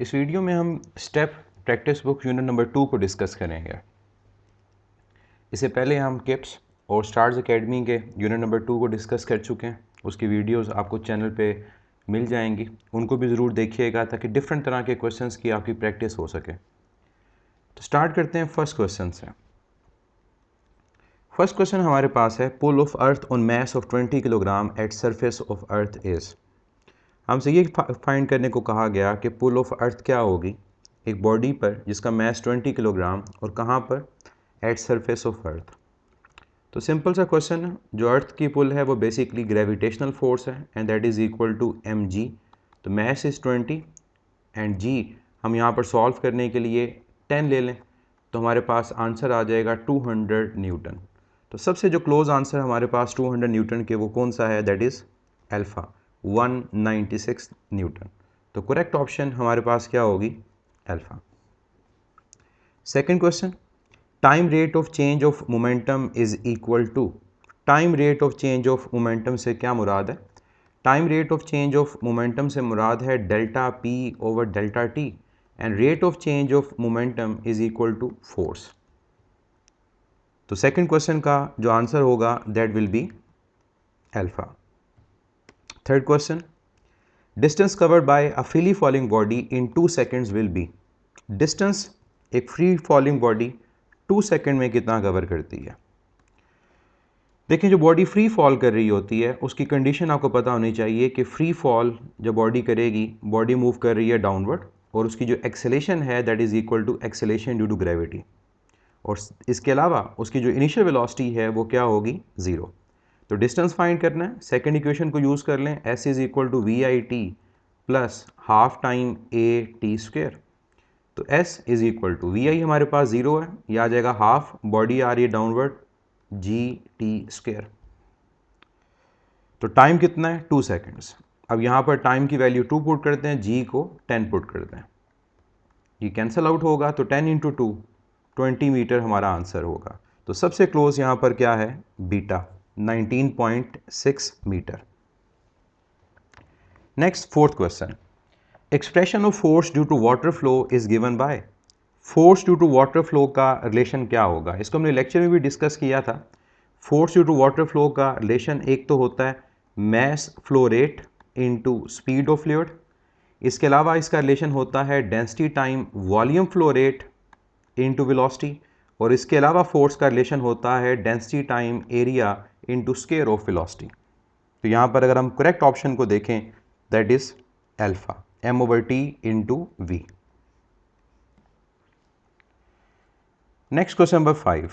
इस वीडियो में हम step practice book unit number 2 को डिस्कस करेंगे। इससे पहले हम किप्स और स्टार्स एकेडमी के यूनिट नंबर 2 को डिस्कस कर चुके हैं। उसकी वीडियोस आपको चैनल पे मिल जाएंगी, उनको भी ज़रूर देखिएगा ताकि डिफरेंट तरह के क्वेश्चंस की आपकी प्रैक्टिस हो सके। तो स्टार्ट करते हैं फर्स्ट क्वेश्चन से। फर्स्ट क्वेश्चन हमारे पास है, pull of earth on mass of 20 kilogram at surface of earth is. हमसे ये फाइंड करने को कहा गया कि पुल ऑफ अर्थ क्या होगी एक बॉडी पर जिसका मास 20 किलोग्राम और कहाँ पर, एट सरफेस ऑफ अर्थ। तो सिंपल सा क्वेश्चन है, जो अर्थ की पुल है वो बेसिकली ग्रेविटेशनल फोर्स है and that is equal to mg। तो मास इज़ 20 एंड g हम यहाँ पर सॉल्व करने के लिए 10 ले लें तो हमारे पास आंसर आ जाएगा 200 न्यूटन। तो सबसे जो क्लोज आंसर हमारे पास 200 न्यूटन के वो कौन सा है, दैट इज़ अल्फ़ा 196 न्यूटन। तो करेक्ट ऑप्शन हमारे पास क्या होगी, alpha. Second question, time rate of change of momentum is equal to. Time rate of change of momentum से क्या मुराद है? Time rate of change of momentum से मुराद है delta p over delta t and rate of change of momentum is equal to force. तो second question का जो आंसर होगा that will be alpha. Third question, distance covered by a freely falling body in 2 seconds will be. Distance एक free falling body 2 second में कितना cover करती है? देखिए, जो बॉडी फ्री फॉल कर रही होती है उसकी कंडीशन आपको पता होनी चाहिए कि फ्री फॉल जब बॉडी करेगी, बॉडी मूव कर रही है डाउनवर्ड और उसकी जो एक्सेलेरेशन है that is equal to acceleration due to gravity, और इसके अलावा उसकी जो इनिशियल वेलोसिटी है वो क्या होगी, ज़ीरो। तो डिस्टेंस फाइंड करना है, सेकंड इक्वेशन को यूज़ कर लें, s is equal to v i t plus half time a t square. तो s is equal to v i हमारे पास ज़ीरो है, यह आ जाएगा हाफ, बॉडी आ रही है डाउनवर्ड, जी टी स्क्वेयर। तो टाइम कितना है, 2 सेकेंड्स। अब यहाँ पर टाइम की वैल्यू 2 पुट करते हैं, g को 10 पुट करते हैं, ये कैंसिल आउट होगा तो 10 इंटू 2 20 मीटर हमारा आंसर होगा। तो सबसे क्लोज यहाँ पर क्या है, beta 19.6 metre. Next fourth question, expression of force due to water flow is given by. Force due to water flow का रिलेशन क्या होगा, इसको हमने लेक्चर में भी डिस्कस किया था। Force due to water flow का रिलेशन एक तो होता है mass flow rate into speed of fluid, इसके अलावा इसका रिलेशन होता है density time volume flow rate into velocity, और इसके अलावा फोर्स का रिलेशन होता है density time area into square of velocity. तो यहाँ पर अगर हम करेक्ट ऑप्शन को देखें that is alpha, m over t into v. Next question number 5,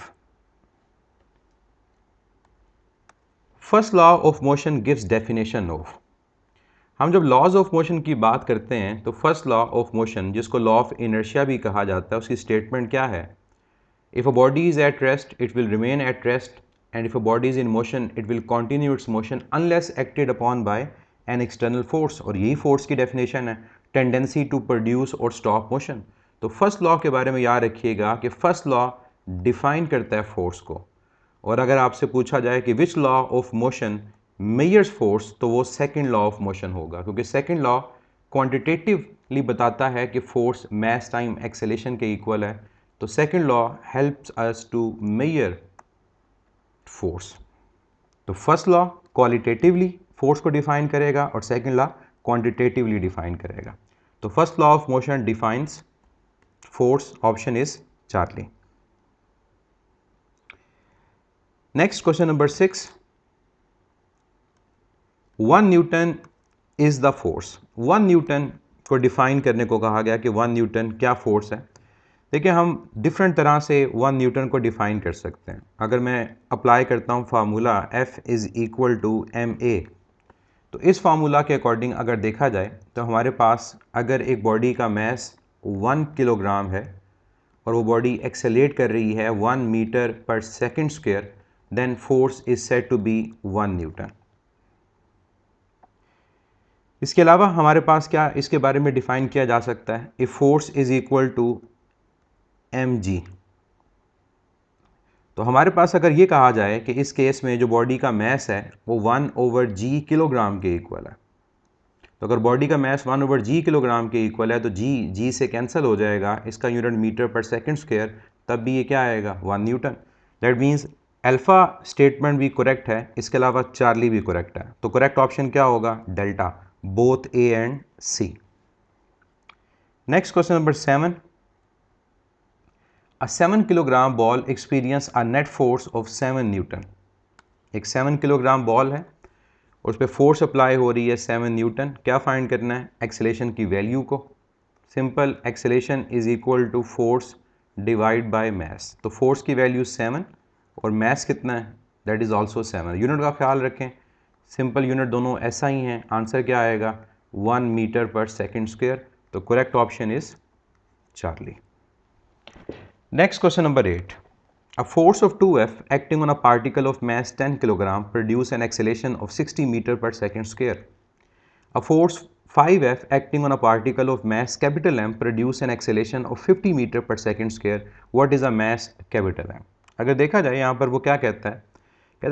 first law of motion gives definition of. हम जब लॉज ऑफ मोशन की बात करते हैं तो फर्स्ट लॉ ऑफ मोशन, जिसको लॉ ऑफ इनर्शिया भी कहा जाता है, उसकी स्टेटमेंट क्या है, if a body is at rest it will remain at rest and if a body is in motion it will continue its motion unless acted upon bye an external force. और यही force की definition है, tendency to produce और stop motion. तो first law के बारे में याद रखिएगा कि फर्स्ट लॉ डिफाइन करता है फोर्स को, और अगर आपसे पूछा जाए कि which law of motion measures force तो वो सेकंड लॉ ऑफ मोशन होगा, क्योंकि सेकंड लॉ क्वांटिटेटिवली बताता है कि फोर्स मास टाइम एक्सेलेरेशन के इक्वल है। तो second law helps us to measure force. तो फर्स्ट लॉ क्वालिटेटिवली फोर्स को डिफाइन करेगा और सेकंड लॉ क्वांटिटेटिवली डिफाइन करेगा। तो first law of motion defines force, option is Charlie. Next question number 6, 1 newton is the force. 1 newton को define करने को कहा गया कि 1 न्यूटन क्या फोर्स है। देखिए, हम डिफरेंट तरह से 1 न्यूटन को डिफाइन कर सकते हैं। अगर मैं अप्लाई करता हूँ formula F is equal to ma, तो इस फार्मूला के अकॉर्डिंग अगर देखा जाए तो हमारे पास अगर एक बॉडी का मास 1 किलोग्राम है और वो बॉडी एक्सेलेरेट कर रही है 1 मीटर पर second square, then force is said to be 1 newton. इसके अलावा हमारे पास क्या इसके बारे में डिफाइन किया जा सकता है, if force is equal to mg। तो हमारे पास अगर ये कहा जाए कि इस केस में जो बॉडी का मास है वो 1 ओवर g किलोग्राम के इक्वल है, तो अगर बॉडी का मास 1/g किलोग्राम के इक्वल है तो जी से कैंसिल हो जाएगा, इसका यूनिट मीटर पर सेकंड स्क्वायर, तब भी ये क्या आएगा 1 Newton. That means alpha statement भी करेक्ट है, इसके अलावा चार्ली भी करेक्ट है। तो करेक्ट ऑप्शन क्या होगा, delta, both A and C. Next question number 7, A 7 kilogram ball experience a net force of 7 newton. एक 7 किलोग्राम बॉल है, उस पर फोर्स अप्लाई हो रही है 7 न्यूटन। क्या फाइंड करना है, एक्सेलेरेशन की वैल्यू को। Simple, acceleration is equal to force divide by mass. तो फोर्स की वैल्यू 7 और मास कितना है, दैट इज़ ऑल्सो 7। यूनिट का ख्याल रखें, सिंपल यूनिट दोनों ऐसा ही हैं। आंसर क्या आएगा, 1 मीटर पर सेकेंड स्क्वायर। तो correct option is Charlie. Next question number 8. A force of 2F acting on a particle of mass 10 kg produce an acceleration of 60 meter per second square. A force 5F acting on a particle of mass capital M produce an acceleration of 50 meter per second square. What is a mass capital M? अगर देखा जाए यहाँ पर वो क्या कहता है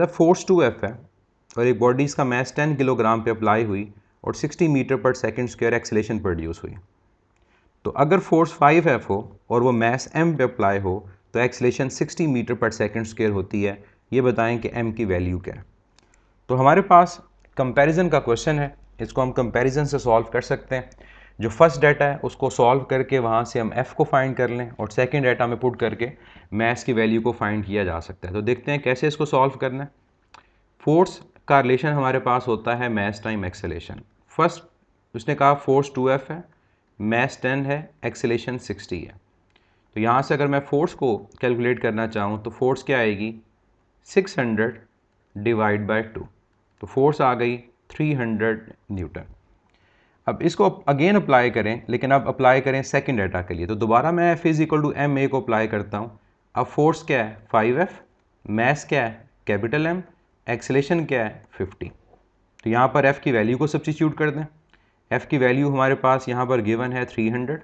force 2F है और एक बॉडी का मास 10 किलोग्राम पे अप्लाई हुई और 60 मीटर पर सेकेंड स्क्वायर एक्सेलेरेशन प्रोड्यूस हुई। तो अगर फोर्स 5F हो और वो मास m पे अप्लाई हो तो एक्सेलेरेशन 60 मीटर पर सेकंड स्क्वायर होती है। ये बताएं कि m की वैल्यू क्या है। तो हमारे पास कंपैरिजन का क्वेश्चन है, इसको हम कंपैरिजन से सॉल्व कर सकते हैं। जो फर्स्ट डाटा है उसको सॉल्व करके वहाँ से हम f को फाइंड कर लें और सेकेंड डाटा में पुट करके मास की वैल्यू को फाइंड किया जा सकता है। तो देखते हैं कैसे इसको सॉल्व करना है। फोर्स का रिलेशन हमारे पास होता है मास टाइम एक्सेलेरेशन। फर्स्ट उसने कहा फोर्स 2F है, मास 10 है, एक्सेलेरेशन 60 है। तो यहाँ से अगर मैं फोर्स को कैलकुलेट करना चाहूँ तो फोर्स क्या आएगी, 600 डिवाइड बाय 2। तो फोर्स आ गई 300 न्यूटन। अब इसको अगेन अप्लाई करें, लेकिन अब अप्लाई करें सेकंड डाटा के लिए। तो दोबारा मैं F is equal to m a को अप्लाई करता हूँ। अब फोर्स क्या है 5F, मास क्या है कैपिटल M, एक्सेलेरेशन क्या है 50। तो यहाँ पर F की वैल्यू को सब्स्टिट्यूट कर दें। F की वैल्यू हमारे पास यहाँ पर गिवन है 300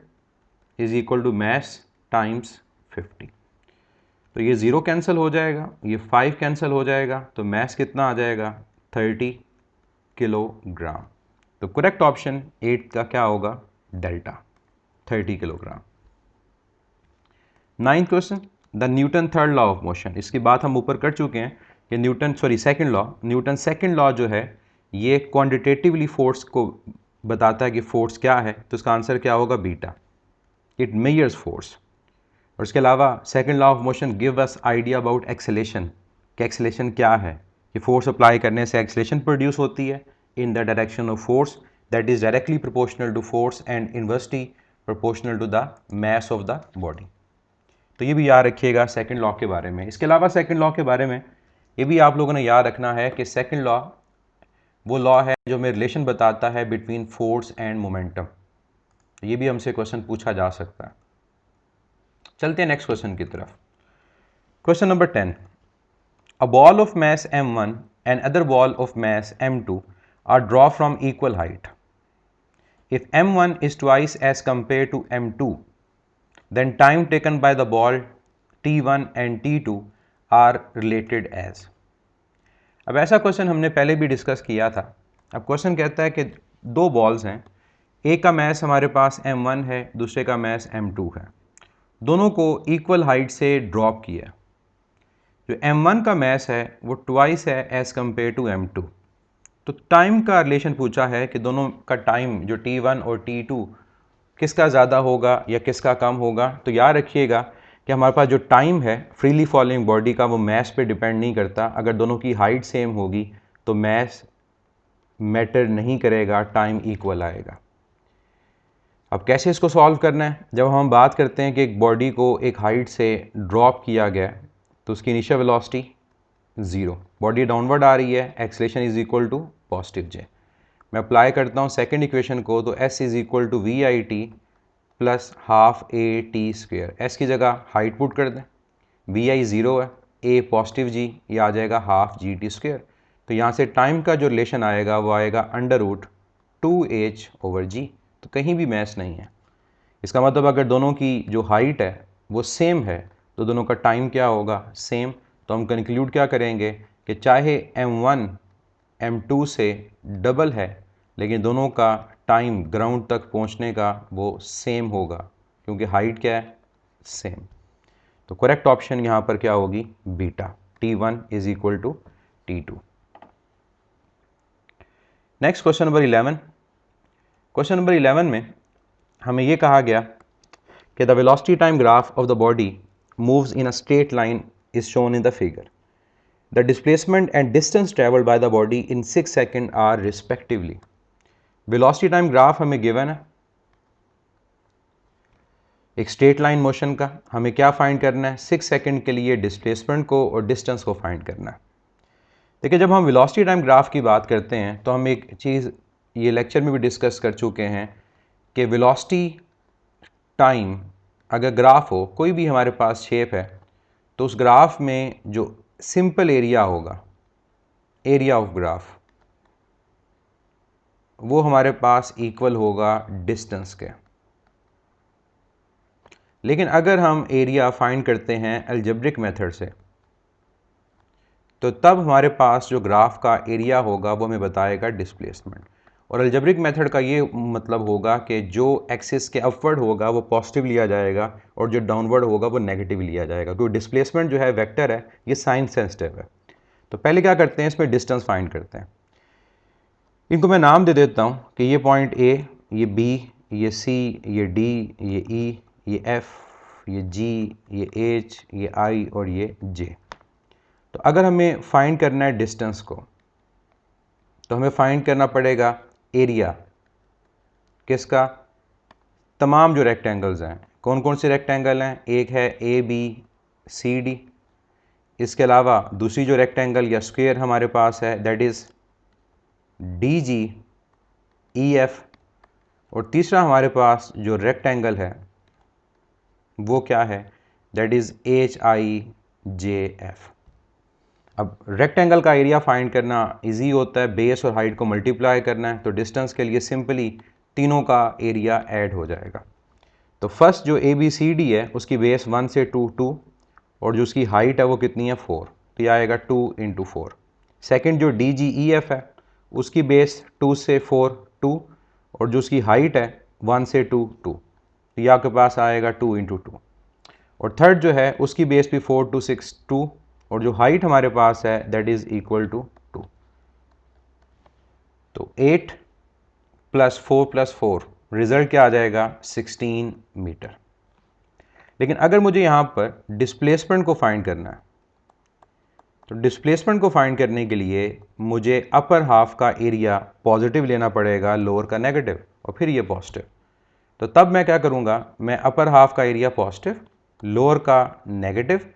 is equal to mass times 50। तो ये 0 कैंसिल हो जाएगा, ये 5 कैंसिल हो जाएगा, तो मास कितना आ जाएगा 30 किलोग्राम। तो करेक्ट ऑप्शन 8 का क्या होगा, delta, 30 kilogram. 9th question, the Newton third law of motion. इसकी बात हम ऊपर कर चुके हैं कि न्यूटन सेकंड लॉ जो है ये क्वांटिटेटिवली फोर्स को बताता है कि फोर्स क्या है। तो इसका आंसर क्या होगा, बीटा, इट मेजर्स फोर्स। और इसके अलावा second law of motion give us idea about acceleration, कि एक्सेलेरेशन क्या है, कि फोर्स अप्लाई करने से एक्सेलेरेशन प्रोड्यूस होती है in the direction of force that is directly proportional to force and inversely proportional to the mass of the body. तो ये भी याद रखिएगा सेकंड लॉ के बारे में। इसके अलावा सेकंड लॉ के बारे में ये भी आप लोगों ने याद रखना है कि सेकंड लॉ वो लॉ है जो हमें रिलेशन बताता है बिटवीन फोर्स एंड मोमेंटम। तो ये भी हमसे क्वेश्चन पूछा जा सकता है। चलते हैं नेक्स्ट क्वेश्चन की तरफ। Question number 10, a ball of mass m1 and other ball of mass m2 are draw from equal height. If m1 is twice as compared to m2 then time taken by the ball t1 and t2 are related as। अब ऐसा question हमने पहले भी discuss किया था। अब question कहता है कि दो बॉल्स हैं, एक का मास हमारे पास m1 है, दूसरे का मास m2 है, दोनों को इक्वल हाइट से ड्रॉप किया। जो m1 का मास है वो ट्वाइस है एज कम्पेयर टू m2। तो टाइम का रिलेशन पूछा है कि दोनों का टाइम जो t1 और t2 किसका ज़्यादा होगा या किसका कम होगा। तो याद रखिएगा कि हमारे पास जो टाइम है फ्रीली फॉलोइंग बॉडी का वो मास पे डिपेंड नहीं करता। अगर दोनों की हाइट सेम होगी तो मास मैटर नहीं करेगा, टाइम इक्वल आएगा। अब कैसे इसको सॉल्व करना है, जब हम बात करते हैं कि एक बॉडी को एक हाइट से ड्रॉप किया गया तो उसकी इनिशियल वेलोसिटी 0, बॉडी डाउनवर्ड आ रही है, acceleration is equal to positive g. मैं अप्लाई करता हूँ सेकेंड इक्वेशन को, तो s is equal to v i t plus half a t square. S की जगह हाइट पुट कर दें, वी आई 0 है, ए पॉजिटिव जी, ये आ जाएगा हाफ जी टी स्क्वेयर। तो यहाँ से टाइम का जो रिलेशन आएगा वो आएगा √2h/g। तो कहीं भी मैच नहीं है। इसका मतलब अगर दोनों की जो हाइट है वो सेम है तो दोनों का टाइम क्या होगा, सेम। तो हम कंक्लूड क्या करेंगे कि चाहे m1 m2 से डबल है लेकिन दोनों का टाइम ग्राउंड तक पहुंचने का वो सेम होगा, क्योंकि हाइट क्या है, सेम। तो करेक्ट ऑप्शन यहाँ पर क्या होगी, beta, T1 is equal to T2। Next question number 11। Question number 11 में हमें ये कहा गया कि the velocity time graph of the body moves in a straight line is shown in the figure. The displacement and distance travelled by the body in 6 second are respectively. Velocity time graph हमें given है एक straight line motion का, हमें क्या find करना है, 6 second के लिए डिस्प्लेसमेंट को और डिस्टेंस को फाइंड करना है। देखिए जब हम वेलोसिटी टाइम ग्राफ की बात करते हैं तो हम एक चीज़ ये लेक्चर में भी डिस्कस कर चुके हैं कि वेलोसिटी टाइम अगर ग्राफ हो, कोई भी हमारे पास शेप है, तो उस ग्राफ में जो सिंपल एरिया होगा, एरिया ऑफ ग्राफ, वो हमारे पास इक्वल होगा डिस्टेंस के। लेकिन अगर हम एरिया फाइंड करते हैं अलजेब्रिक मेथड से, तो तब हमारे पास जो ग्राफ का एरिया होगा वो हमें बताएगा डिस्प्लेसमेंट। और अलजेब्रिक मेथड का ये मतलब होगा कि जो एक्सिस के अपवर्ड होगा वो पॉजिटिव लिया जाएगा और जो डाउनवर्ड होगा वो नेगेटिव लिया जाएगा, क्योंकि डिस्प्लेसमेंट जो है वेक्टर है, ये साइन सेंसिटिव है। तो पहले क्या करते हैं, इसमें डिस्टेंस फाइंड करते हैं। इनको मैं नाम दे देता हूँ कि ये पॉइंट A, ये B, ये C, ये D, ये E, ये F, ये G, ये H, ये I और ये J। तो अगर हमें फाइंड करना है डिस्टेंस को, तो हमें फाइंड करना पड़ेगा एरिया किसका, तमाम जो रेक्टेंगल्स हैं। कौन कौन से रेक्टेंगल हैं, एक है ABCD, इसके अलावा दूसरी जो रेक्टेंगल या स्क्वायर हमारे पास है दैट इज़ DGEF, और तीसरा हमारे पास जो रेक्टेंगल है वो क्या है, दैट इज़ HIJF। अब रेक्टेंगल का एरिया फाइंड करना इजी होता है, बेस और हाइट को मल्टीप्लाई करना है, तो डिस्टेंस के लिए सिंपली तीनों का एरिया ऐड हो जाएगा। तो फर्स्ट जो ABCD है उसकी बेस 1 से 2 और जो उसकी हाइट है वो कितनी है 4, तो ये आएगा 2 × 4। सेकेंड जो DGEF है उसकी बेस 2 से 4 2 और जो उसकी हाइट है 1 से 2 2, तो ये आपके पास आएगा 2 × 2। और थर्ड जो है उसकी बेस भी 4 2 6 2 और जो हाइट हमारे पास है दैट इज इक्वल टू 2। तो 8 + 4 + 4 रिजल्ट क्या आ जाएगा, 16 मीटर। लेकिन अगर मुझे यहाँ पर डिस्प्लेसमेंट को फाइंड करना है, तो डिस्प्लेसमेंट को फाइंड करने के लिए मुझे अपर हाफ का एरिया पॉजिटिव लेना पड़ेगा, लोअर का नेगेटिव और फिर ये पॉजिटिव। तो तब मैं क्या करूँगा, मैं अपर हाफ का एरिया पॉजिटिव, लोअर का नेगेटिव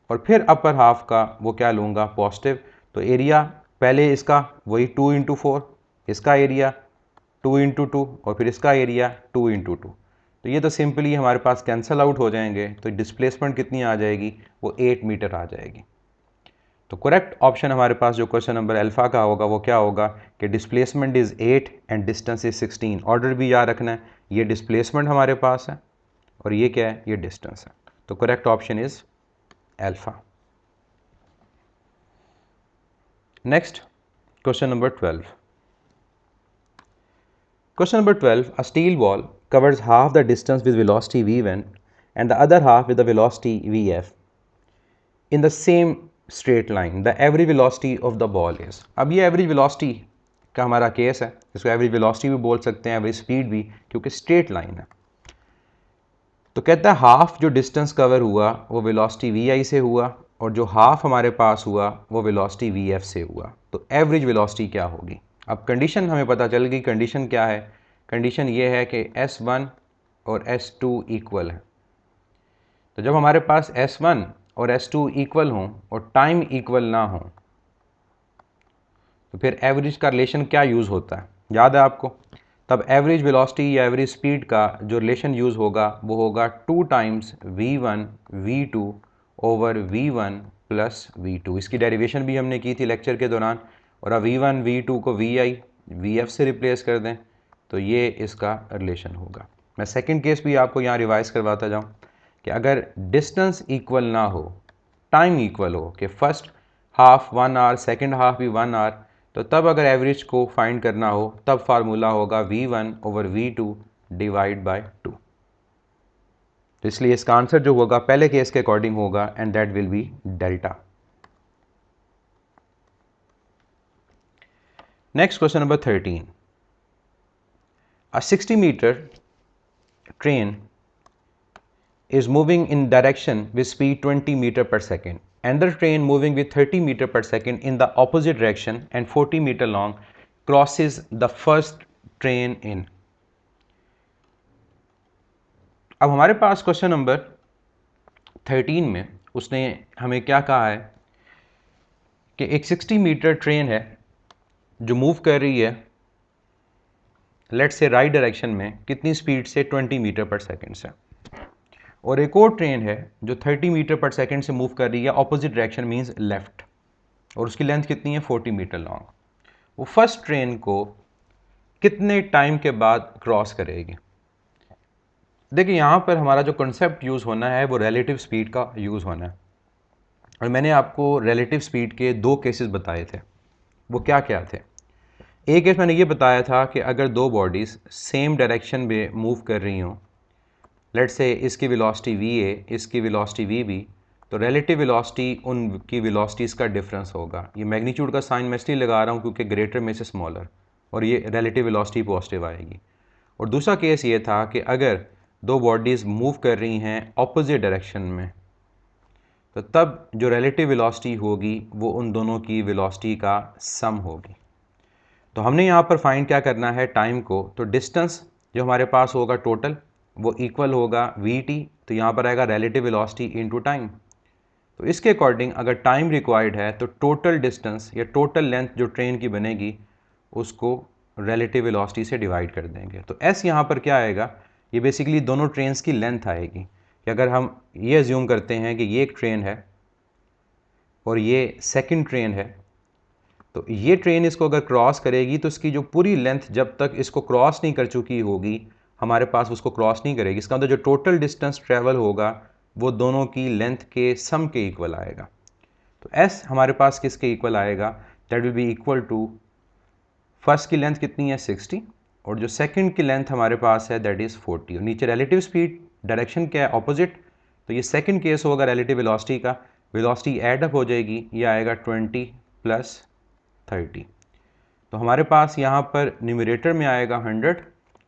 और फिर अपर हाफ का वो क्या लूँगा, पॉजिटिव। तो एरिया पहले इसका वही 2 × 4, इसका एरिया 2 × 2 और फिर इसका एरिया 2 × 2। तो ये तो सिंपली हमारे पास कैंसल आउट हो जाएंगे, तो डिस्प्लेसमेंट कितनी आ जाएगी, वो 8 मीटर आ जाएगी। तो करेक्ट ऑप्शन हमारे पास जो क्वेश्चन नंबर अल्फा का होगा वो क्या होगा कि displacement is 8 and distance is 16। Order भी याद रखना है, ये डिस्प्लेसमेंट हमारे पास है और ये क्या है, ये डिस्टेंस है। तो correct option is alpha. Next question number 12। Question number 12. A steel ball covers half the distance with velocity v1 and the other half with the velocity vf in the same straight line. The average velocity of the ball is. अब ये average velocity का हमारा case है, इसको average velocity भी बोल सकते हैं, average speed भी, क्योंकि straight line है। तो कहता है हाफ जो डिस्टेंस कवर हुआ वो वेलोसिटी vi से हुआ और जो हाफ हमारे पास हुआ वो वेलोसिटी vf से हुआ। तो एवरेज वेलोसिटी क्या होगी। अब कंडीशन हमें पता चल गई, कंडीशन क्या है, कंडीशन ये है कि S1 और S2 इक्वल है। तो जब हमारे पास S1 और S2 इक्वल हों और टाइम इक्वल ना हो, तो फिर एवरेज का रिलेशन क्या यूज़ होता है, याद है आपको। तब एवरेज वेलोसिटी या एवरेज स्पीड का जो रिलेशन यूज़ होगा वो होगा 2 times v1 v2 over v1 + v2। इसकी डेरिवेशन भी हमने की थी लेक्चर के दौरान। और अब v1 v2 को vi vf से रिप्लेस कर दें तो ये इसका रिलेशन होगा। मैं सेकंड केस भी आपको यहाँ रिवाइज करवाता जाऊँ कि अगर डिस्टेंस इक्वल ना हो, टाइम इक्वल हो, कि first half 1 hour, second half भी 1 आवर, तो तब अगर एवरेज को फाइंड करना हो तब फार्मूला होगा V1 over V2 divide by 2। तो इसलिए इसका आंसर जो होगा पहले केस के अकॉर्डिंग होगा and that will B delta. Next question number 13। A 60-meter train is moving in direction with speed 20 meter per second. Another train moving with 30 meter per second in the opposite direction and 40 meter long crosses the first train in. अब हमारे पास question number 13 में उसने हमें क्या कहा है कि एक 60 मीटर ट्रेन है जो मूव कर रही है लेट्स से राइट डायरेक्शन में कितनी स्पीड से 20 मीटर पर सेकेंड से, और एक और ट्रेन है जो 30 मीटर पर सेकेंड से मूव कर रही है ऑपोजिट डायरेक्शन मींस लेफ्ट, और उसकी लेंथ कितनी है 40 मीटर लॉन्ग। वो फर्स्ट ट्रेन को कितने टाइम के बाद क्रॉस करेगी। देखिए यहाँ पर हमारा जो कॉन्सेप्ट यूज़ होना है वो रिलेटिव स्पीड का यूज़ होना है, और मैंने आपको रिलेटिव स्पीड के दो केसेस बताए थे। वो क्या क्या थे? एक केस मैंने ये बताया था कि अगर दो बॉडीज़ सेम डायरेक्शन में मूव कर रही हों, लेट्स से इसकी वेलोसिटी VA इसकी वेलोसिटी VB, तो रिलेटिव वेलोसिटी उनकी वेलोसिटीज़ का डिफरेंस होगा। ये मैग्नीट्यूड का साइन मैं इसलिए लगा रहा हूँ क्योंकि ग्रेटर में से स्मॉलर, और ये रिलेटिव वेलोसिटी पॉजिटिव आएगी। और दूसरा केस ये था कि अगर दो बॉडीज़ मूव कर रही हैं ऑपोजिट डायरेक्शन में, तो तब जो रिलेटिव वेलोसिटी होगी वो उन दोनों की वेलोसिटी का सम होगी। तो हमने यहाँ पर फाइंड क्या करना है टाइम को, तो डिस्टेंस जो हमारे पास होगा टोटल वो इक्वल होगा VT, तो यहाँ पर आएगा रिलेटिव वेलोसिटी इनटू टाइम। तो इसके अकॉर्डिंग अगर टाइम रिक्वायर्ड है तो टोटल डिस्टेंस या टोटल लेंथ जो ट्रेन की बनेगी उसको रिलेटिव वेलोसिटी से डिवाइड कर देंगे। तो S यहाँ पर क्या आएगा, ये बेसिकली दोनों ट्रेन्स की लेंथ आएगी। कि अगर हम ये अज्यूम करते हैं कि ये एक ट्रेन है और ये सेकंड ट्रेन है, तो ये ट्रेन इसको अगर क्रॉस करेगी तो इसकी जो पूरी लेंथ जब तक इसको क्रॉस नहीं कर चुकी होगी हमारे पास उसको क्रॉस नहीं करेगी। इसका मतलब जो टोटल डिस्टेंस ट्रेवल होगा वो दोनों की लेंथ के सम के इक्वल आएगा। तो S हमारे पास किसके इक्वल आएगा, that will be equal to first की लेंथ कितनी है 60 और जो सेकंड की लेंथ हमारे पास है दैट इज़ 40, और नीचे रिलेटिव स्पीड डायरेक्शन क्या है ऑपोजिट, तो ये सेकंड केस होगा रिलेटिव वेलोसिटी का, वेलोसिटी ऐड अप हो जाएगी, ये आएगा 20 प्लस 30। तो हमारे पास यहाँ पर न्यूमरेटर में आएगा 100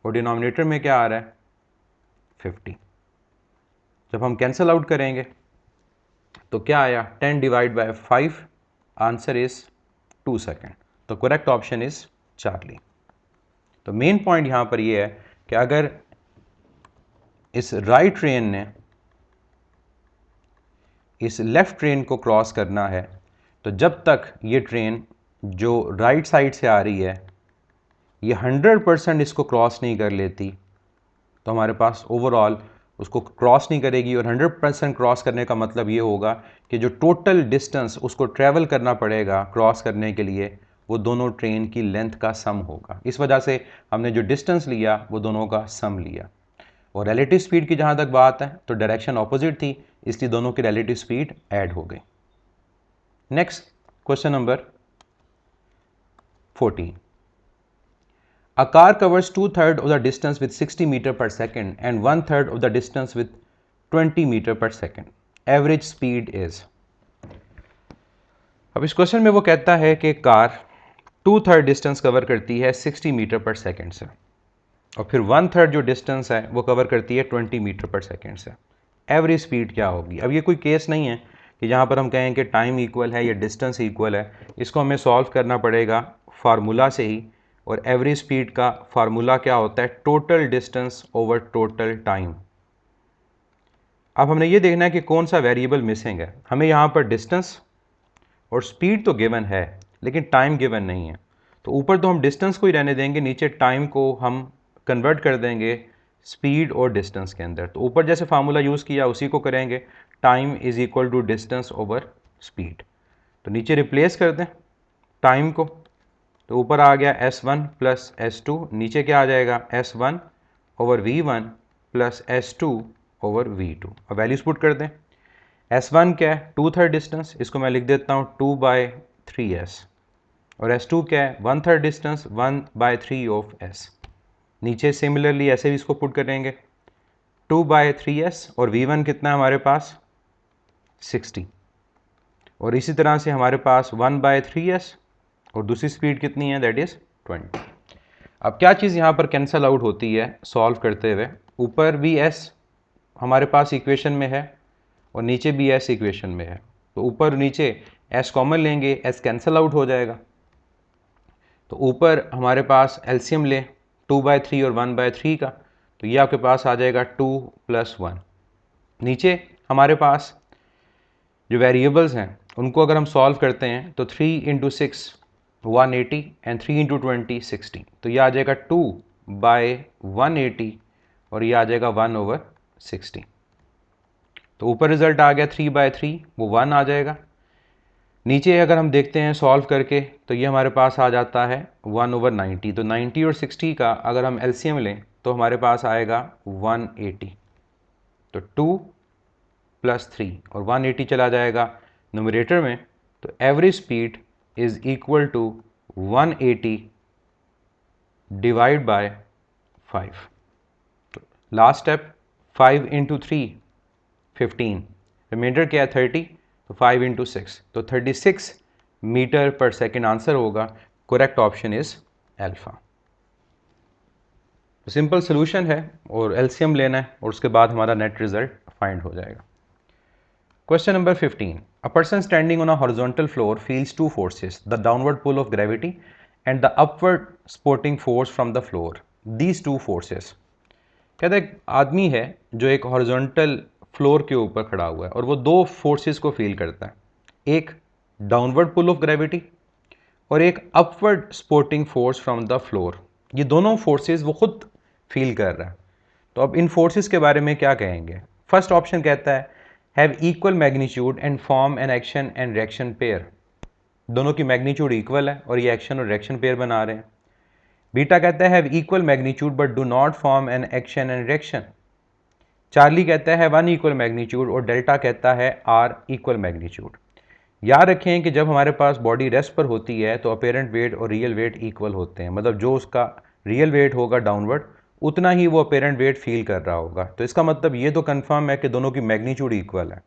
और डिनोमिनेटर में क्या आ रहा है 50। जब हम कैंसिल आउट करेंगे तो क्या आया 10 divide by 5, answer is 2 second. तो करेक्ट ऑप्शन इज चार्ली। तो मेन पॉइंट यहाँ पर ये है कि अगर इस राइट ट्रेन ने इस लेफ्ट ट्रेन को क्रॉस करना है, तो जब तक ये ट्रेन जो राइट साइड से आ रही है ये 100% इसको क्रॉस नहीं कर लेती, तो हमारे पास ओवरऑल उसको क्रॉस नहीं करेगी। और 100% क्रॉस करने का मतलब ये होगा कि जो टोटल डिस्टेंस उसको ट्रैवल करना पड़ेगा क्रॉस करने के लिए वो दोनों ट्रेन की लेंथ का सम होगा। इस वजह से हमने जो डिस्टेंस लिया वो दोनों का सम लिया। और रिलेटिव स्पीड की जहाँ तक बात है तो डायरेक्शन ऑपोजिट थी, इसलिए दोनों की रिलेटिव स्पीड ऐड हो गई। Next question number 14. A car covers 2/3 of the distance with 60 meter per second and 1/3 of the distance with 20 meter per second. Average speed is. अब इस क्वेश्चन में वो कहता है कि कार 2/3 डिस्टेंस कवर करती है 60 मीटर पर सेकेंड से, और फिर 1/3 जो डिस्टेंस है वो कवर करती है 20 मीटर पर सेकेंड से। एवरेज स्पीड क्या होगी? अब ये कोई केस नहीं है कि जहाँ पर हम कहें कि टाइम इक्वल है या डिस्टेंस इक्वल है, इसको हमें सॉल्व करना पड़ेगा फार्मूला से ही। और एवरेज स्पीड का फार्मूला क्या होता है, total distance over total time. अब हमने ये देखना है कि कौन सा वेरिएबल मिसिंग है। हमें यहाँ पर डिस्टेंस और स्पीड तो गिवन है लेकिन टाइम गिवन नहीं है, तो ऊपर तो हम डिस्टेंस को ही रहने देंगे, नीचे टाइम को हम कन्वर्ट कर देंगे स्पीड और डिस्टेंस के अंदर। तो ऊपर जैसे फार्मूला यूज़ किया उसी को करेंगे, time is equal to distance over speed. तो नीचे रिप्लेस कर दें टाइम को, तो ऊपर आ गया S1 प्लस S2, नीचे क्या आ जाएगा S1 over V1 plus S2 over V2। अब वैल्यूज पुट कर दें। S1 क्या है 2/3 डिस्टेंस, इसको मैं लिख देता हूँ 2/3S, और S2 क्या है, 1/3 डिस्टेंस 1/3 ऑफ S। नीचे सिमिलरली ऐसे भी इसको पुट करेंगे 2/3S और V1 कितना है हमारे पास 60 और इसी तरह से हमारे पास 1/3S और दूसरी स्पीड कितनी है दैट इज़ 20। अब क्या चीज़ यहाँ पर कैंसल आउट होती है सॉल्व करते हुए, ऊपर भी S हमारे पास इक्वेशन में है और नीचे भी S इक्वेशन में है, तो ऊपर नीचे S कॉमन लेंगे, S कैंसल आउट हो जाएगा। तो ऊपर हमारे पास एलसीएम ले 2/3 और 1/3 का, तो ये आपके पास आ जाएगा 2 + 1। नीचे हमारे पास जो वेरिएबल्स हैं उनको अगर हम सॉल्व करते हैं तो 3 × 6 180 एंड 3 × 20 60, तो ये आ जाएगा 2/180 और ये आ जाएगा 1/60। तो ऊपर रिजल्ट आ गया 3/3, वो 1 आ जाएगा। नीचे अगर हम देखते हैं सॉल्व करके तो ये हमारे पास आ जाता है 1/90, तो 90 और 60 का अगर हम एलसीएम लें तो हमारे पास आएगा 180, तो 2 + 3 और 180 चला जाएगा न्यूमरेटर में, तो average speed is equal to 180 divide by 5। तो लास्ट स्टेप 5 × 3 15, रिमाइंडर क्या है 30, तो 5 × 6 तो 36 मीटर पर सेकेंड आंसर होगा। Correct option is alpha. तो सिंपल सोल्यूशन है और एलसीएम लेना है और उसके बाद हमारा नेट रिजल्ट फाइंड हो जाएगा। Question number 15, a person standing on a horizontal floor feels two forces, the downward pull of gravity and the upward supporting force from the floor. These two forces, कहते हैं एक आदमी है जो एक horizontal floor के ऊपर खड़ा हुआ है और वो दो फोर्सेस को फील करता है, एक डाउनवर्ड पुल ऑफ ग्रेविटी और एक upward supporting force from the floor. ये दोनों फोर्सेस वो खुद फील कर रहा है। तो अब इन फोर्सेस के बारे में क्या कहेंगे। फर्स्ट ऑप्शन कहता है have equal magnitude and form an action and reaction pair. दोनों की मैग्नीट्यूड इक्वल है और ये एक्शन और रिएक्शन पेयर बना रहे हैं। बीटा कहता है have equal magnitude but do not form an action and reaction. Charlie कहता है वन इक्वल मैग्नीट्यूड और डेल्टा कहता है आर इक्वल मैग्नीट्यूड। याद रखें कि जब हमारे पास बॉडी रेस्ट पर होती है तो अपेरेंट वेट और रियल वेट इक्वल होते हैं, मतलब जो उसका रियल वेट होगा डाउनवर्ड उतना ही वो अपेरेंट वेट फील कर रहा होगा। तो इसका मतलब ये तो कंफर्म है कि दोनों की मैग्नीट्यूड इक्वल है,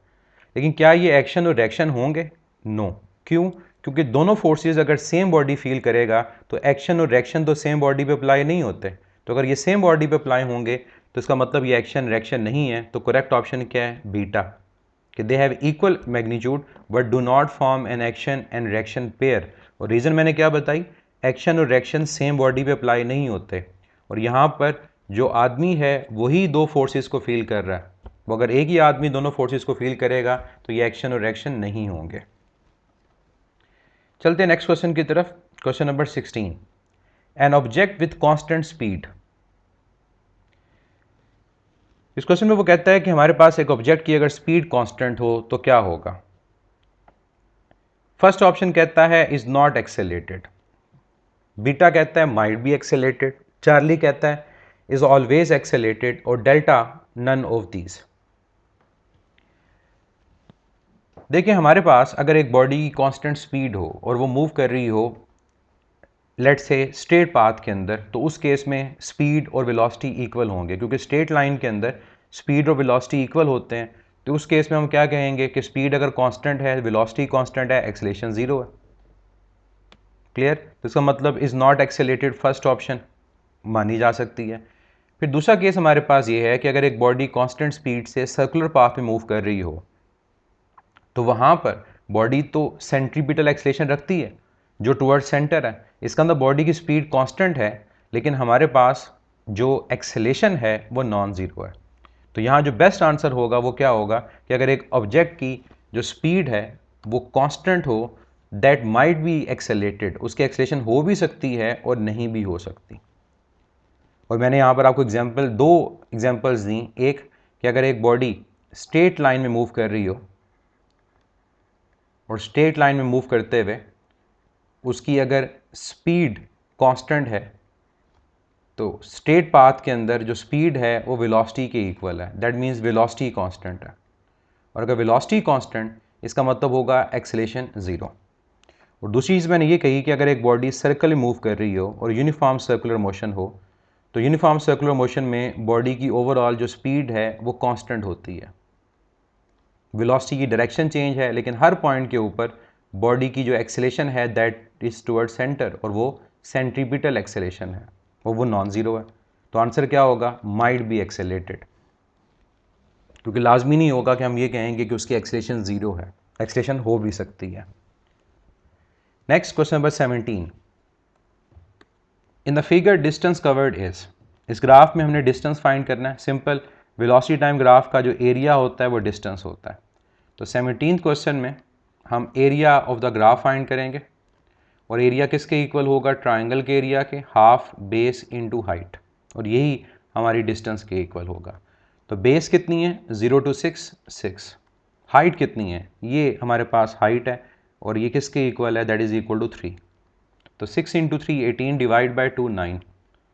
लेकिन क्या ये एक्शन और रिएक्शन होंगे? नो। क्यों? क्योंकि दोनों फोर्सेस अगर सेम बॉडी फील करेगा तो एक्शन और रिएक्शन तो सेम बॉडी पे अप्लाई नहीं होते। तो अगर ये सेम बॉडी पे अप्लाई होंगे तो इसका मतलब ये एक्शन रिएक्शन नहीं है। तो करेक्ट ऑप्शन क्या है? बीटा, कि they have equal magnitude but do not form an action and reaction pair. और रीज़न मैंने क्या बताई, एक्शन और रिएक्शन सेम बॉडी पे अप्लाई नहीं होते और यहाँ पर जो आदमी है वही दो फोर्सेस को फील कर रहा है। वो अगर एक ही आदमी दोनों फोर्सेस को फील करेगा तो ये एक्शन और रिएक्शन नहीं होंगे। चलते हैं नेक्स्ट क्वेश्चन की तरफ। Question number 16, an object with constant speed. इस क्वेश्चन में वो कहता है कि हमारे पास एक ऑब्जेक्ट की अगर स्पीड कांस्टेंट हो तो क्या होगा। फर्स्ट ऑप्शन कहता है इज नॉट एक्सेलेरेटेड, बीटा कहता है माइट बी एक्सेलेरेटेड, चार्ली कहता है इज ऑलवेज एक्सेलेरेटेड और डेल्टा नन ऑफ दीज। देखिए हमारे पास अगर एक बॉडी की कांस्टेंट स्पीड हो और वो मूव कर रही हो लेट से स्ट्रेट पाथ के अंदर, तो उस केस में स्पीड और वेलोसिटी इक्वल होंगे, क्योंकि स्ट्रेट लाइन के अंदर स्पीड और वेलोसिटी इक्वल होते हैं। तो उस केस में हम क्या कहेंगे कि स्पीड अगर कांस्टेंट है, वेलोसिटी कांस्टेंट है, एक्सेलेरेशन जीरो है। क्लियर? तो इसका मतलब इज नॉट एक्सेलेरेटेड फर्स्ट ऑप्शन मानी जा सकती है। फिर दूसरा केस हमारे पास ये है कि अगर एक बॉडी कांस्टेंट स्पीड से सर्कुलर पाथ में मूव कर रही हो तो वहाँ पर बॉडी तो सेंट्रीपिटल एक्सेलेरेशन रखती है जो टुवर्ड सेंटर है। इसका अंदर बॉडी की स्पीड कांस्टेंट है लेकिन हमारे पास जो एक्सेलेरेशन है वो नॉन ज़ीरो है। तो यहाँ जो बेस्ट आंसर होगा वो क्या होगा कि अगर एक ऑब्जेक्ट की जो स्पीड है वो कांस्टेंट हो, दैट माइट बी एक्सेलेरेटेड, उसकी एक्सेलेरेशन हो भी सकती है और नहीं भी हो सकती। और मैंने यहाँ पर आपको दो एग्जाम्पल्स दी। एक कि अगर एक बॉडी स्ट्रेट लाइन में मूव कर रही हो और स्ट्रेट लाइन में मूव करते हुए उसकी अगर स्पीड कांस्टेंट है तो स्ट्रेट पाथ के अंदर जो स्पीड है वो वेलोसिटी के इक्वल है, दैट मीन्स वेलोसिटी कांस्टेंट है। और अगर वेलोसिटी कांस्टेंट इसका मतलब होगा एक्सेलेरेशन ज़ीरो। और दूसरी चीज़ मैंने ये कही कि अगर एक बॉडी सर्कल में मूव कर रही हो और यूनिफॉर्म सर्कुलर मोशन हो तो यूनिफॉर्म सर्कुलर मोशन में बॉडी की ओवरऑल जो स्पीड है वो कांस्टेंट होती है। वेलोसिटी की डायरेक्शन चेंज है लेकिन हर पॉइंट के ऊपर बॉडी की जो एक्सेलेरेशन है दैट इज टुवर्ड सेंटर और वो सेंट्रीपिटल एक्सेलेरेशन है और वो नॉन ज़ीरो है। तो आंसर क्या होगा? माइट बी एक्सेलेरेटेड, क्योंकि लाजमी नहीं होगा कि हम ये कहेंगे कि उसकी एक्सेलेरेशन ज़ीरो है, एक्सेलेरेशन हो भी सकती है। Next question number 17, in the figure distance covered is, इस ग्राफ में हमने डिस्टेंस फाइंड करना है। सिंपल, वेलोसिटी टाइम ग्राफ का जो एरिया होता है वो डिस्टेंस होता है। तो 17th क्वेश्चन में हम area of the graph find करेंगे और एरिया किसके इक्वल होगा? ट्राइंगल के एरिया के हाफ बेस इनटू हाइट, और यही हमारी डिस्टेंस के इक्वल होगा। तो बेस कितनी है? 0 to 6 6। हाइट कितनी है? ये हमारे पास हाइट है और ये किसके इक्वल है? That is equal to 3। तो 6 इंटू 3 18 डिवाइड बाई 2 9।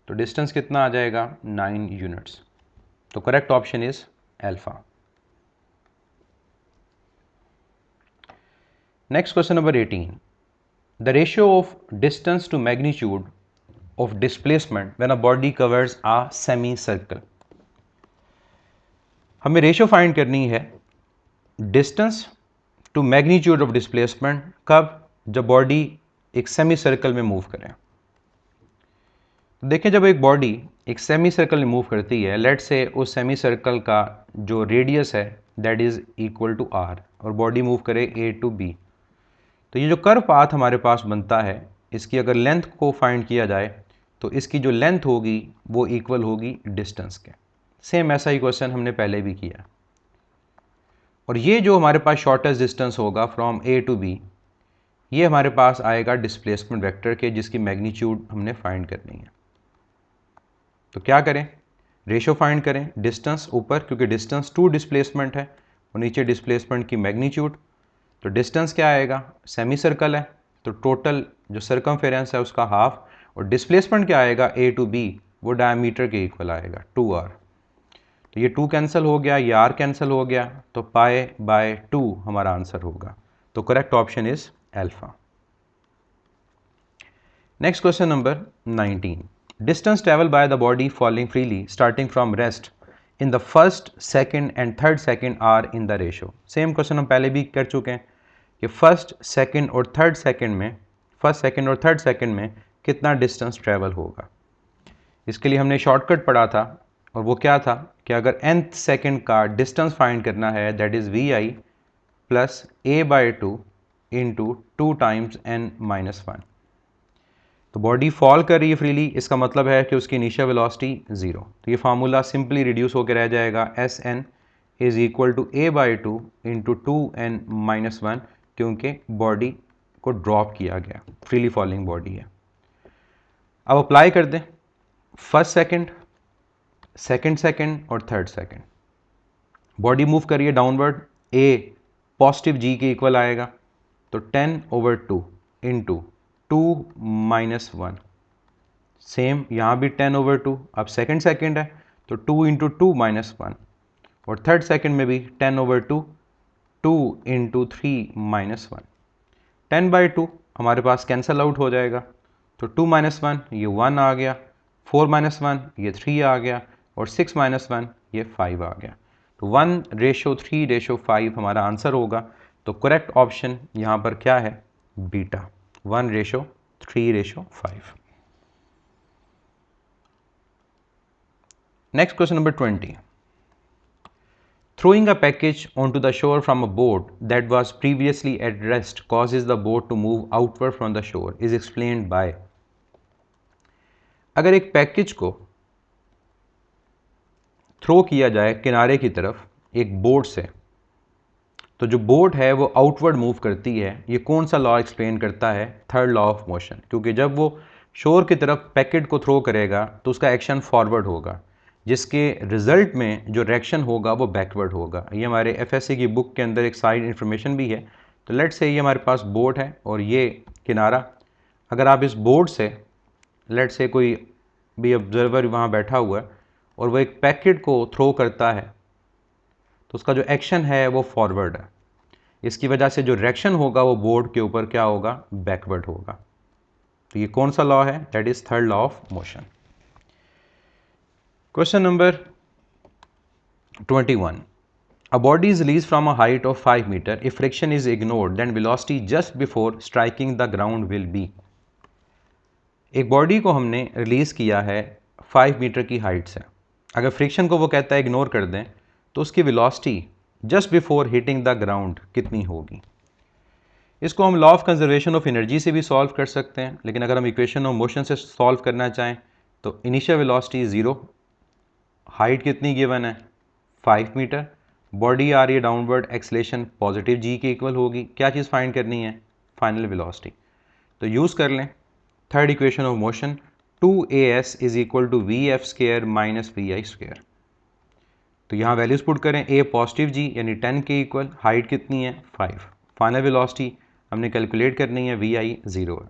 तो डिस्टेंस कितना आ जाएगा? 9 यूनिट्स। तो correct option is alpha. Next question number 18, the ratio of distance to magnitude of displacement when a body covers a semicircle। हमें ratio find करनी है distance to magnitude of displacement कब? जब body एक semi circle में move करें। देखें, जब एक बॉडी एक सेमी सर्कल में मूव करती है, लेट से उस सेमी सर्कल का जो रेडियस है that is equal to R और बॉडी मूव करे ए टू बी, तो ये जो कर्व पाथ हमारे पास बनता है इसकी अगर लेंथ को फाइंड किया जाए तो इसकी जो लेंथ होगी वो इक्वल होगी डिस्टेंस के। सेम ऐसा ही क्वेश्चन हमने पहले भी किया। और ये जो हमारे पास शॉर्टेस्ट डिस्टेंस होगा फ्रॉम ए टू बी, ये हमारे पास आएगा डिस्प्लेसमेंट वेक्टर के, जिसकी मैग्नीट्यूड हमने फाइंड करनी है। तो क्या करें? रेशियो फाइंड करें, डिस्टेंस ऊपर क्योंकि डिस्टेंस टू डिस्प्लेसमेंट है और नीचे डिस्प्लेसमेंट की मैग्नीट्यूड। तो डिस्टेंस क्या आएगा? सेमी सर्कल है तो टोटल जो सर्कमफेरेंस है उसका हाफ, और डिस्प्लेसमेंट क्या आएगा? ए टू बी, वो डायमीटर के इक्वल आएगा 2r। तो ये 2 कैंसिल हो गया, ये r कैंसिल हो गया, तो पाई बाय 2 हमारा आंसर होगा। तो correct option is alpha. Next question number 19, distance travel by the body falling freely starting from rest in the first second and third second are in the ratio. Same question हम पहले भी कर चुके हैं कि first second और third second में कितना डिस्टेंस ट्रेवल होगा। इसके लिए हमने शॉर्टकट पढ़ा था और वो क्या था कि अगर nth सेकेंड का डिस्टेंस फाइंड करना है that is vi plus a by 2 into 2 times n minus 1। तो बॉडी फॉल कर रही है फ्रीली, इसका मतलब है कि उसकी इनिशियल वेलोसिटी 0। तो ये फार्मूला सिंपली रिड्यूस होकर रह जाएगा Sn is equal to a by 2 into 2n minus 1, क्योंकि बॉडी को ड्रॉप किया गया, फ्रीली फॉलिंग बॉडी है। अब अप्लाई कर दें फर्स्ट सेकंड, सेकंड सेकंड और थर्ड सेकंड। बॉडी मूव करिए डाउनवर्ड, a पॉजिटिव g के इक्वल आएगा, तो 10/2 इंटू 2 माइनस 1। सेम यहाँ भी 10/2। अब सेकंड सेकंड है तो 2 इंटू 2 माइनस 1, और थर्ड सेकंड में भी 10/2 2 इंटू 3 माइनस 1। 10/2 हमारे पास कैंसल आउट हो जाएगा, तो 2 माइनस 1 ये 1 आ गया, 4 माइनस 1 ये 3 आ गया, और 6 माइनस 1 ये 5 आ गया। तो 1:3:5 हमारा आंसर होगा। तो करेक्ट ऑप्शन यहाँ पर क्या है? Beta, 1:3:5। Next question number 20, throwing a package onto the shore from a boat that was previously at rest causes the boat to move outward from the shore is explained by। अगर एक package को throw किया जाए किनारे की तरफ एक boat से, तो जो बोट है वो आउटवर्ड मूव करती है। ये कौन सा लॉ एक्सप्लेन करता है? थर्ड लॉ ऑफ मोशन, क्योंकि जब वो शोर की तरफ पैकेट को थ्रो करेगा तो उसका एक्शन फॉरवर्ड होगा, जिसके रिजल्ट में जो रिएक्शन होगा वो बैकवर्ड होगा। ये हमारे एफएससी की बुक के अंदर एक साइड इन्फॉर्मेशन भी है। तो लेट्स से ये हमारे पास बोट है और ये किनारा, अगर आप इस बोट से लेट्स से कोई भी ऑब्जर्वर वहाँ बैठा हुआ है और वो एक पैकेट को थ्रो करता है, तो उसका जो एक्शन है वो फॉरवर्ड है। इसकी वजह से जो डायरेक्शन होगा वो बोर्ड के ऊपर क्या होगा, बैकवर्ड होगा। तो ये कौन सा लॉ है, that is third law of motion. Question number 21, a body is released from a height of 5 meter. If friction is ignored, then velocity just before striking the ground will be। एक body को हमने release किया है 5 metre की height से, अगर friction को वो कहता है इग्नोर कर दें तो उसकी velocity just before hitting the ground कितनी होगी। इसको हम law of conservation of energy से भी सॉल्व कर सकते हैं, लेकिन अगर हम इक्वेशन ऑफ मोशन से सॉल्व करना चाहें तो इनिशियल वेलोसिटी 0, हाइट कितनी गिवन है 5 मीटर, बॉडी आ रही है डाउनवर्ड, एक्सलेशन पॉजिटिव जी के इक्वल होगी, क्या चीज़ फाइंड करनी है, फाइनल वेलोसिटी। तो यूज़ कर लें third equation of motion, 2as is equal to v f square minus v i square. तो यहाँ वैल्यूज पुट करें, a पॉजिटिव जी यानी 10 के इक्वल, हाइट कितनी है 5, फाइनल वेलोसिटी हमने कैलकुलेट करनी है, वी आई 0 है।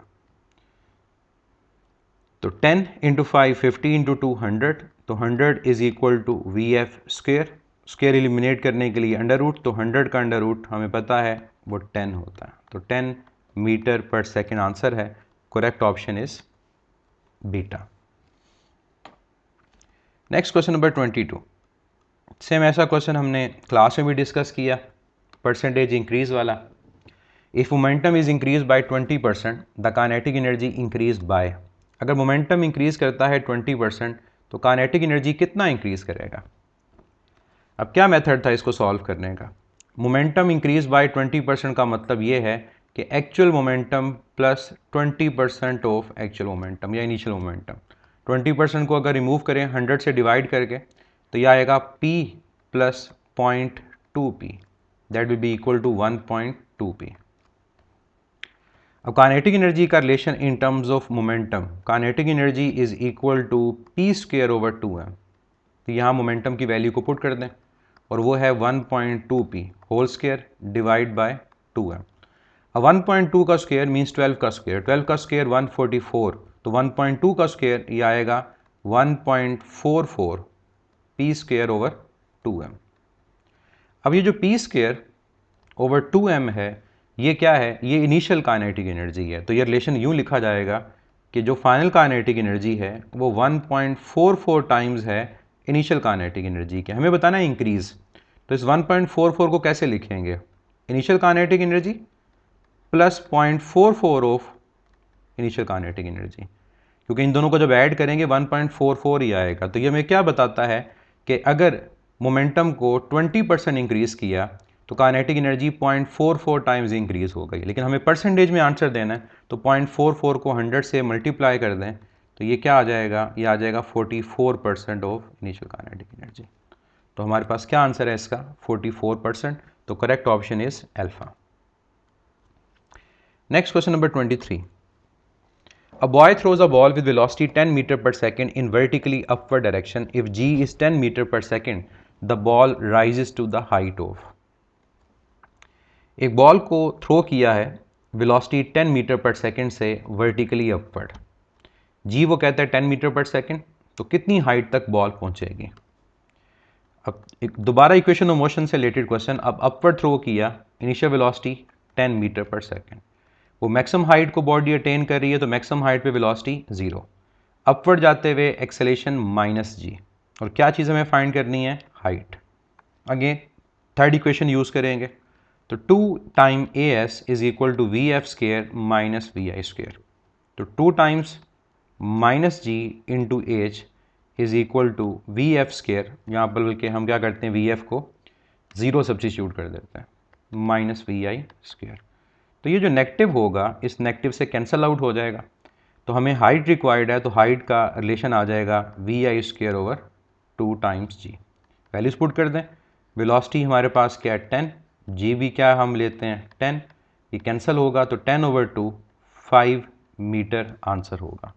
तो 10 इंटू 5 50 इंटू 2 100, तो 100 is equal to v f square. Square eliminate करने के लिए अंडर रूट, तो 100 का अंडर रूट हमें पता है वो 10 होता है, तो 10 मीटर पर सेकेंड आंसर है। Correct option is beta. Next question number 22, same ऐसा क्वेश्चन हमने क्लास में भी डिस्कस किया, परसेंटेज इंक्रीज वाला। If momentum is increase by 20%, the kinetic energy increase by. अगर मोमेंटम इंक्रीज करता है 20% तो काइनेटिक एनर्जी कितना इंक्रीज करेगा। अब क्या मेथड था इसको सॉल्व करने का। मोमेंटम इंक्रीज बाय 20% का मतलब ये है कि actual momentum plus 20% of actual momentum या इनिशियल मोमेंटम। 20% को अगर रिमूव करें 100 से डिवाइड करके तो यह आएगा p plus 0.2p, that will be equal to 1.2p। अब काइनेटिक एनर्जी का relation in terms of momentum, kinetic energy is equal to p square over 2m। तो यहाँ मोमेंटम की वैल्यू को पुट कर दें और वो है 1.2p whole square divide by 2m। अब 1.2 का स्क्वायर मीन्स 12 का स्क्वायर, 12 का स्क्वायर 144, तो 1.2 का स्क्वायर ये आएगा 1.44 p स्क्वायर ओवर 2m। अब ये जो p स्क्वायर ओवर 2m है ये क्या है, ये इनिशियल काइनेटिक एनर्जी है। तो ये रिलेशन यूँ लिखा जाएगा कि जो फाइनल काइनेटिक एनर्जी है वो 1.44 टाइम्स है इनिशियल काइनेटिक एनर्जी के। हमें बताना है इंक्रीज, तो इस 1.44 को कैसे लिखेंगे, initial kinetic energy plus 0.44 of initial kinetic energy, क्योंकि इन दोनों को जब ऐड करेंगे 1.44 ही आएगा। तो ये हमें क्या बताता है कि अगर मोमेंटम को 20% इंक्रीज किया तो काइनेटिक एनर्जी 0.44 टाइम्स इंक्रीज हो गई। लेकिन हमें परसेंटेज में आंसर देना है तो 0.44 को 100 से मल्टीप्लाई कर दें तो ये क्या आ जाएगा, ये आ जाएगा 44% ऑफ इनिशियल काइनेटिक एनर्जी। तो हमारे पास क्या आंसर है इसका, 44%। तो correct option is alpha. Next question number 23, a boy throws a ball with velocity 10 meter per second in vertically upward direction. If g is 10 meter per second, the ball rises to the height of। एक ball को throw किया है velocity 10 metre पर second से vertically upward, जी वो कहता है 10 metre पर सेकेंड, तो कितनी हाइट तक बॉल पहुंचेगी। अब एक दोबारा इक्वेशन ऑफ मोशन से रिलेटेड क्वेश्चन, अब अपवर्ड थ्रो किया, इनिशियल वेलोसिटी 10 मीटर पर सेकेंड, वो मैक्सिमम हाइट को बॉडी अटेन कर रही है तो मैक्सिमम हाइट पे वेलोसिटी 0, अपवर्ड जाते हुए एक्सेलेरेशन माइनस जी, और क्या चीज़ हमें फाइंड करनी है, height. Again third equation use करेंगे, तो 2 time A S is equal to v f square minus v i square. तो 2 times minus g into h is equal to v f square, यहाँ पर बल्कि हम क्या करते हैं वी एफ को 0 सब्स्टिट्यूट कर देते हैं, माइनस वी आई स्क्र। तो ये जो नेगेटिव होगा इस नेगेटिव से कैंसिल आउट हो जाएगा, तो हमें हाइट रिक्वायर्ड है तो हाइट का रिलेशन आ जाएगा v i square over 2 times g. Values put कर दें, वेलोसिटी हमारे पास क्या है 10, जी भी क्या हम लेते हैं 10, ये कैंसिल होगा तो 10 ओवर 2 5 मीटर आंसर होगा।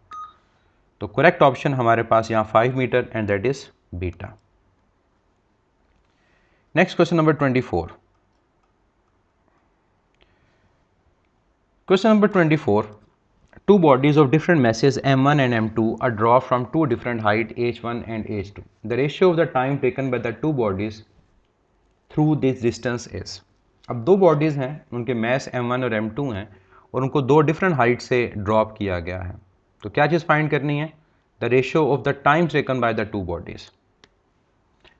तो करेक्ट ऑप्शन हमारे पास यहाँ 5 metre and that is beta. Next question number 24, question number 24, two bodies of different masses m1 and m2 are dropped from two different height h1 and h2. The ratio of the time taken by the two bodies through this distance is। अब दो bodies हैं, उनके मास m1 और m2 हैं और उनको दो different height से ड्रॉप किया गया है। तो क्या चीज़ फाइंड करनी है? The ratio of the time taken by the two bodies.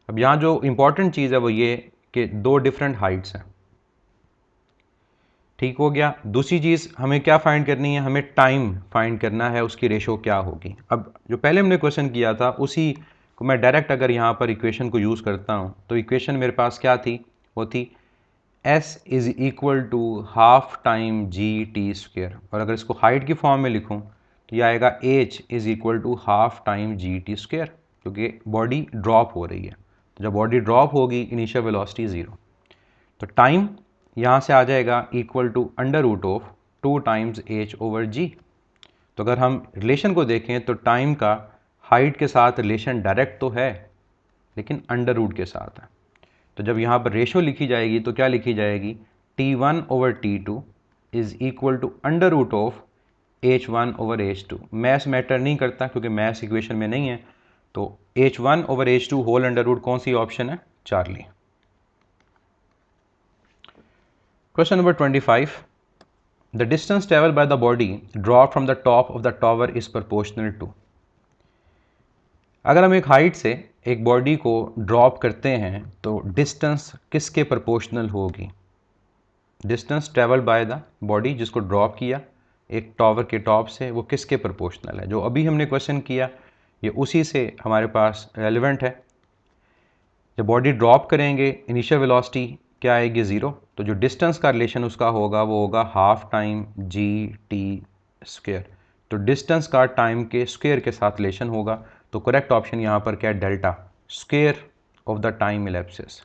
अब यहाँ जो इंपॉर्टेंट चीज़ है वो ये कि दो डिफरेंट हाइट्स हैं। ठीक हो गया। दूसरी चीज़ हमें क्या फाइंड करनी है? हमें टाइम फाइंड करना है, उसकी रेशो क्या होगी। अब जो पहले हमने क्वेश्चन किया था उसी को मैं डायरेक्ट अगर यहाँ पर इक्वेशन को यूज़ करता हूँ तो इक्वेशन मेरे पास क्या थी? वो थी S is equal to half time g t square, और अगर इसको हाइट की फॉर्म में लिखूँ तो यह आएगा H is equal to half time g t square, क्योंकि बॉडी ड्रॉप हो रही है। तो जब बॉडी ड्रॉप होगी इनिशियल वेलोसिटी ज़ीरो, तो टाइम यहाँ से आ जाएगा equal to under root of 2 times H over G। तो अगर हम रिलेशन को देखें तो टाइम का हाइट के साथ रिलेशन डायरेक्ट तो है लेकिन अंडर रूट के साथ है। तो जब यहाँ पर रेशो लिखी जाएगी तो क्या लिखी जाएगी? T1 over T2 is equal to under root of H1 over H2। Maths matter नहीं करता क्योंकि मैथ्स इक्वेशन में नहीं है, तो H1 over H2 whole under root कौन सी ऑप्शन है? Charlie. Question number 25. The distance traveled by the body dropped from the top of the tower is proportional to. अगर हम एक हाइट से एक बॉडी को ड्रॉप करते हैं तो डिस्टेंस किसके प्रोपोर्शनल होगी? Distance travelled by the body जिसको ड्रॉप किया एक टावर के टॉप से, वो किसके प्रोपोर्शनल है? जो अभी हमने क्वेश्चन किया ये उसी से हमारे पास रेलिवेंट है। जब बॉडी ड्रॉप करेंगे इनिशियल वेलोसिटी क्या आएगी? ज़ीरो। तो जो डिस्टेंस का रिलेशन उसका होगा वो होगा half time g t square. तो डिस्टेंस का टाइम के स्क्वेयर के साथ रिलेशन होगा। तो करेक्ट ऑप्शन यहाँ पर क्या है? Delta, square of the time इलेप्सिस।